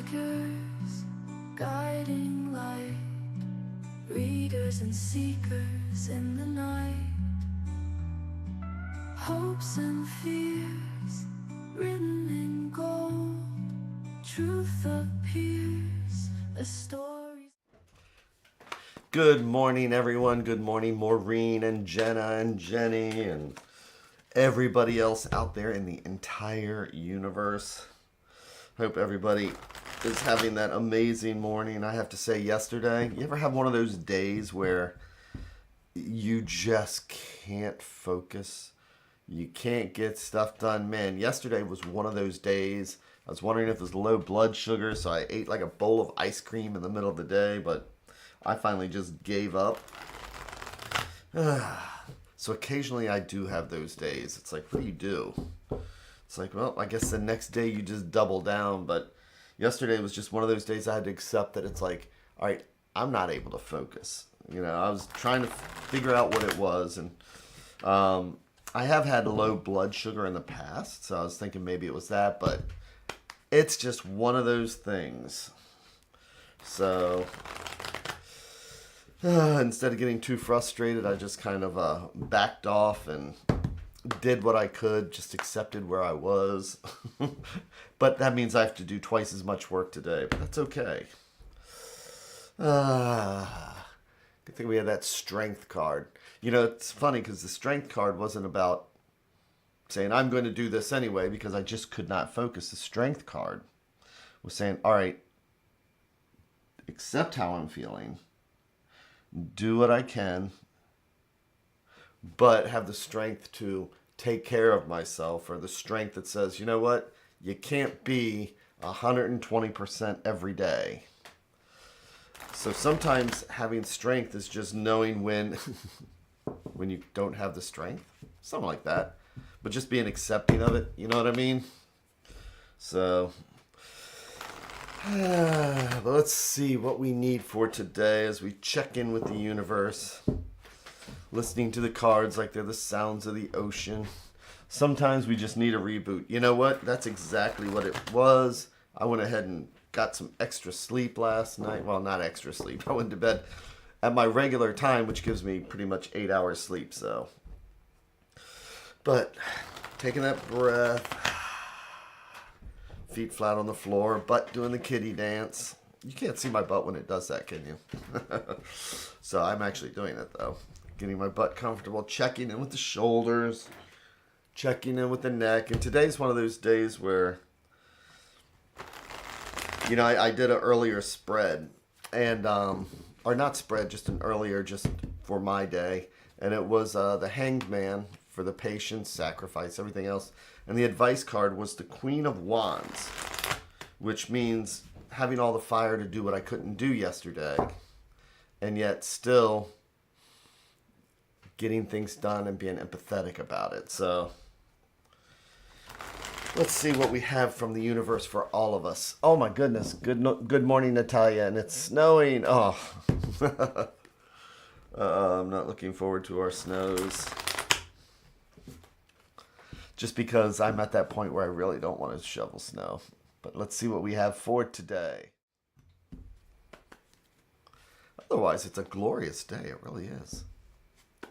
triggers, guiding light, readers and seekers in the night, hopes and fears written in gold, truth appears, a story. Good morning, everyone. Good morning, Maureen and Jenna and Jenny and everybody else out there in the entire universe. Hope everybody is having that amazing morning. I have to say, yesterday, you ever have one of those days where you just can't focus? You can't get stuff done? Man, yesterday was one of those days. I was wondering if it was low blood sugar, so I ate like a bowl of ice cream in the middle of the day, but I finally just gave up. So occasionally I do have those days. It's like, what do you do? It's like, well, I guess the next day you just double down. But yesterday was just one of those days I had to accept that it's like, all right, I'm not able to focus. You know, I was trying to figure out what it was. And I have had low blood sugar in the past, so I was thinking maybe it was that. But it's just one of those things. So instead of getting too frustrated, I just kind of backed off and did what I could, just accepted where I was. But that means I have to do twice as much work today, but that's okay. Good thing we had that strength card. You know, it's funny because the strength card wasn't about saying I'm going to do this anyway because I just could not focus. The strength card was saying, all right, accept how I'm feeling, do what I can, but have the strength to take care of myself, or the strength that says, you know what, you can't be 120% every day. So sometimes having strength is just knowing when when you don't have the strength, something like that, but just being accepting of it, you know what I mean? So but let's see what we need for today as we check in with the universe. Listening to the cards like they're the sounds of the ocean. Sometimes we just need a reboot. You know what? That's exactly what it was. I went ahead and got some extra sleep last night. Well, not extra sleep. I went to bed at my regular time, which gives me pretty much 8 hours sleep. So, but taking that breath, feet flat on the floor, butt doing the kitty dance. You can't see my butt when it does that, can you? So I'm actually doing it though. Getting my butt comfortable, checking in with the shoulders, checking in with the neck. And today's one of those days where, you know, I did an earlier spread, and or not spread, just an earlier, just for my day, and it was the Hanged Man for the patience, sacrifice, everything else. And the advice card was the Queen of Wands, which means having all the fire to do what I couldn't do yesterday, and yet still getting things done and being empathetic about it. So let's see what we have from the universe for all of us. Oh my goodness. Good morning, Natalia. And it's snowing. Oh. I'm not looking forward to our snows. Just because I'm at that point where I really don't want to shovel snow. But let's see what we have for today. Otherwise, it's a glorious day. It really is.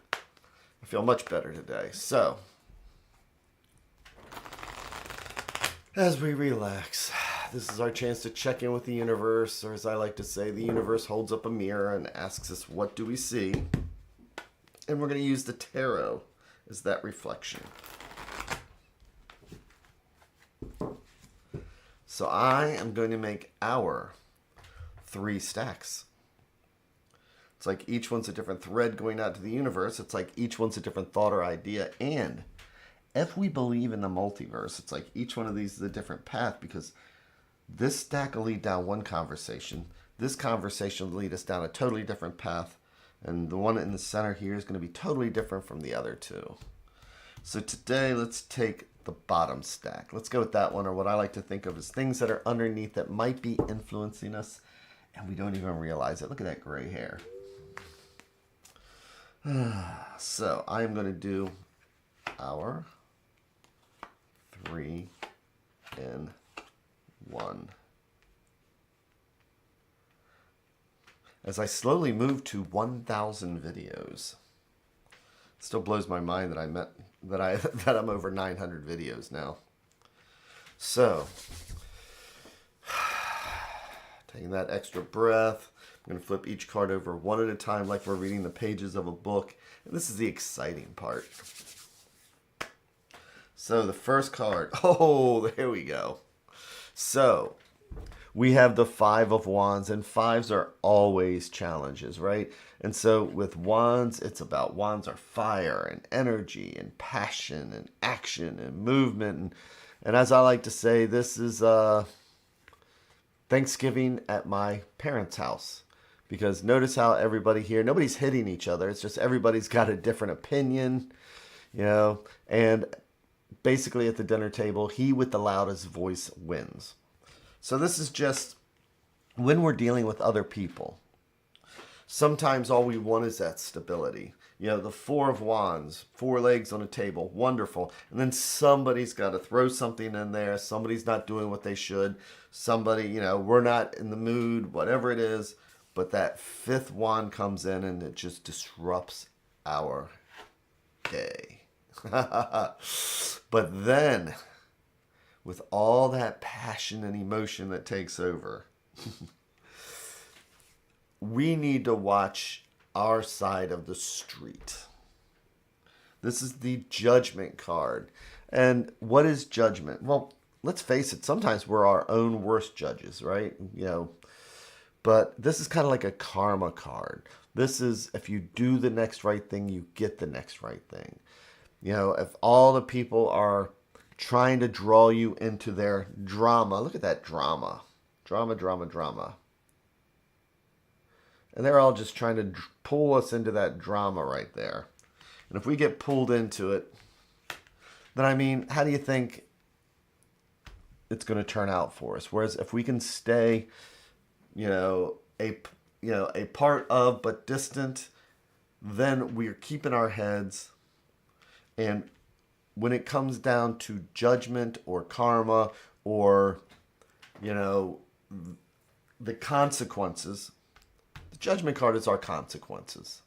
I feel much better today. So, as we relax, this is our chance to check in with the universe, or as I like to say, the universe holds up a mirror and asks us, what do we see? And we're going to use the tarot as that reflection. So I am going to make our 3 stacks. It's like each one's a different thread going out to the universe. It's like each one's a different thought or idea. And if we believe in the multiverse, it's like each one of these is a different path, because this stack will lead down one conversation. This conversation will lead us down a totally different path. And the one in the center here is going to be totally different from the other two. So today, let's take the bottom stack. Let's go with that one, or what I like to think of as things that are underneath that might be influencing us, and we don't even realize it. Look at that gray hair. So I am going to do our 3 in 1 as I slowly move to 1,000 videos. It still blows my mind that that I'm over 900 videos now. So, taking that extra breath, I'm going to flip each card over one at a time like we're reading the pages of a book. And this is the exciting part. So the first card, oh, there we go. So we have the Five of Wands, and fives are always challenges, right? And so with wands, it's about wands are fire and energy and passion and action and movement. And as I like to say, this is Thanksgiving at my parents' house. Because notice how everybody here, nobody's hitting each other. It's just everybody's got a different opinion, and basically at the dinner table, he with the loudest voice wins. So this is just when we're dealing with other people. Sometimes all we want is that stability. The Four of Wands, 4 legs on a table, wonderful. And then somebody's got to throw something in there. Somebody's not doing what they should. Somebody, we're not in the mood, whatever it is. But that 5th wand comes in and it just disrupts our day. But then, with all that passion and emotion that takes over, we need to watch our side of the street. This is the Judgment card. And what is judgment? Well, let's face it, sometimes we're our own worst judges, right? But this is kind of like a karma card. This is if you do the next right thing, you get the next right thing. If all the people are trying to draw you into their drama, look at that drama. Drama, drama, drama. And they're all just trying to pull us into that drama right there. And if we get pulled into it, then how do you think it's going to turn out for us? Whereas if we can stay a part of but distant, then we're keeping our heads. And when it comes down to judgment or karma or the consequences, the Judgment card is our consequences.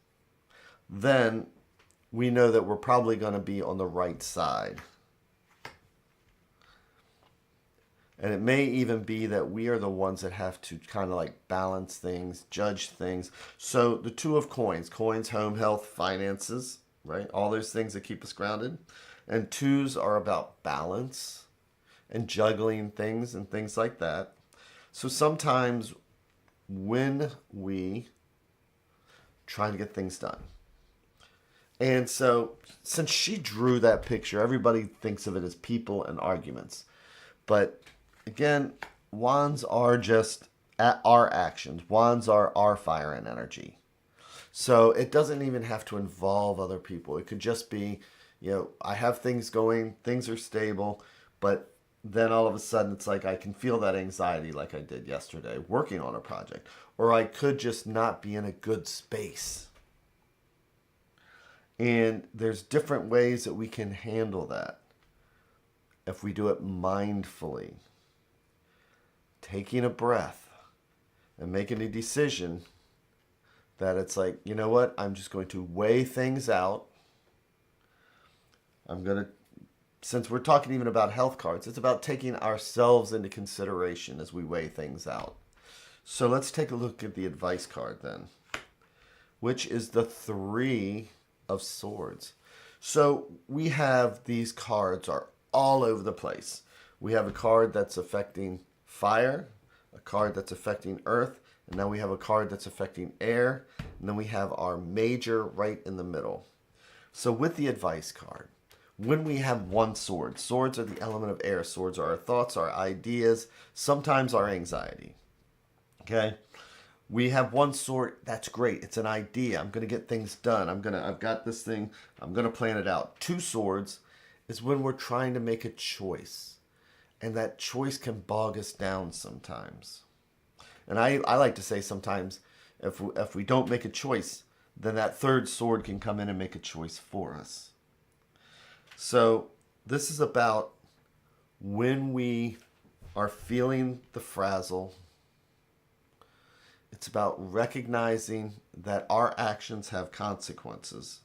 Then we know that we're probably going to be on the right side. And it may even be that we are the ones that have to kind of like balance things, judge things. So the Two of Coins, home, health, finances, right? All those things that keep us grounded. And twos are about balance and juggling things and things like that. So sometimes when we try to get things done. And so since she drew that picture, everybody thinks of it as people and arguments. But again, wands are just our actions. Wands are our fire and energy. So it doesn't even have to involve other people. It could just be, I have things going, things are stable, but then all of a sudden it's like I can feel that anxiety like I did yesterday working on a project. Or I could just not be in a good space. And there's different ways that we can handle that if we do it mindfully. Taking a breath and making a decision that it's like, you know what, I'm just going to weigh things out. Since we're talking even about health cards, it's about taking ourselves into consideration as we weigh things out. So let's take a look at the advice card then, which is the Three of Swords. So we have these cards are all over the place. We have a card that's affecting fire, a card that's affecting earth, and now we have a card that's affecting air, and then we have our major right in the middle. So with the advice card, when we have one sword, swords are the element of air. Swords are our thoughts, our ideas, sometimes our anxiety. Okay? We have one sword, that's great. It's an idea. I'm going to get things done. I've got this thing. I'm going to plan it out. Two swords is when we're trying to make a choice. And that choice can bog us down sometimes. And I like to say sometimes if we don't make a choice, then that third sword can come in and make a choice for us. So this is about when we are feeling the frazzle. It's about recognizing that our actions have consequences.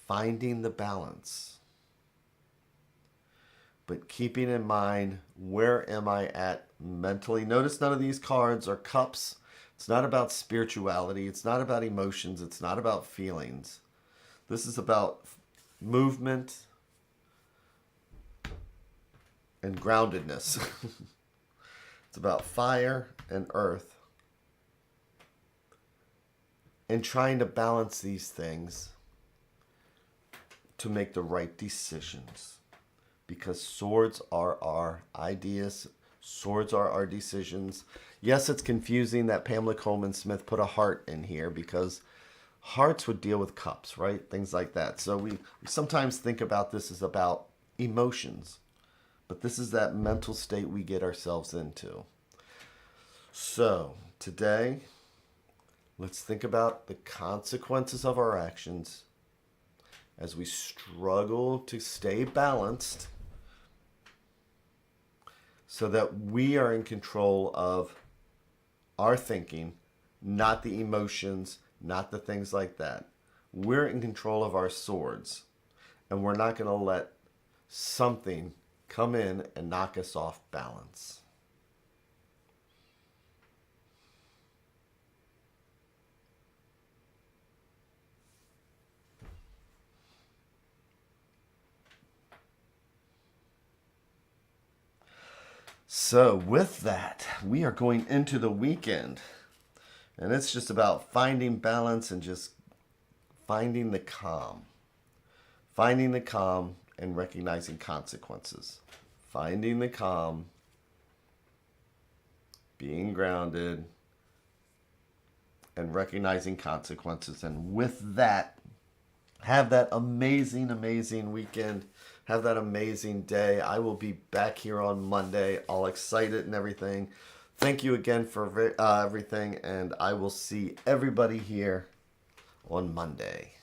Finding the balance. But keeping in mind, where am I at mentally? Notice none of these cards are cups. It's not about spirituality. It's not about emotions. It's not about feelings. This is about movement and groundedness. It's about fire and earth. And trying to balance these things to make the right decisions. Because swords are our ideas. Swords are our decisions. Yes, it's confusing that Pamela Coleman Smith put a heart in here because hearts would deal with cups, right? Things like that. So we sometimes think about this as about emotions. But this is that mental state we get ourselves into. So today, let's think about the consequences of our actions as we struggle to stay balanced so that we are in control of our thinking, not the emotions, not the things like that. We're in control of our swords, and we're not going to let something come in and knock us off balance. So with that, we are going into the weekend. And it's just about finding balance and just finding the calm. Finding the calm and recognizing consequences. Finding the calm, being grounded, and recognizing consequences. And with that, have that amazing, amazing weekend. Have that amazing day. I will be back here on Monday, all excited and everything. Thank you again for everything, and I will see everybody here on Monday.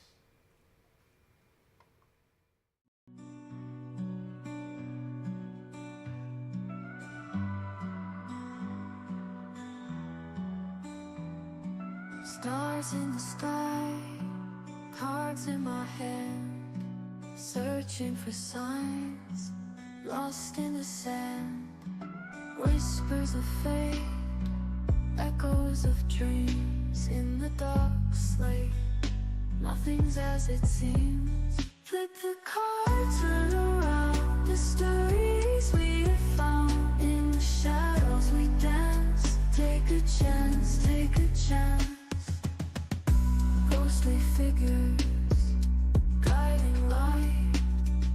Stars in the sky, cards in my hand, searching for signs, lost in the sand. Whispers of fate, echoes of dreams in the dark slate. Nothing's as it seems. Flip the cards, turn around. The stories we have found in the shadows we dance. Take a chance, take a chance. Ghostly figure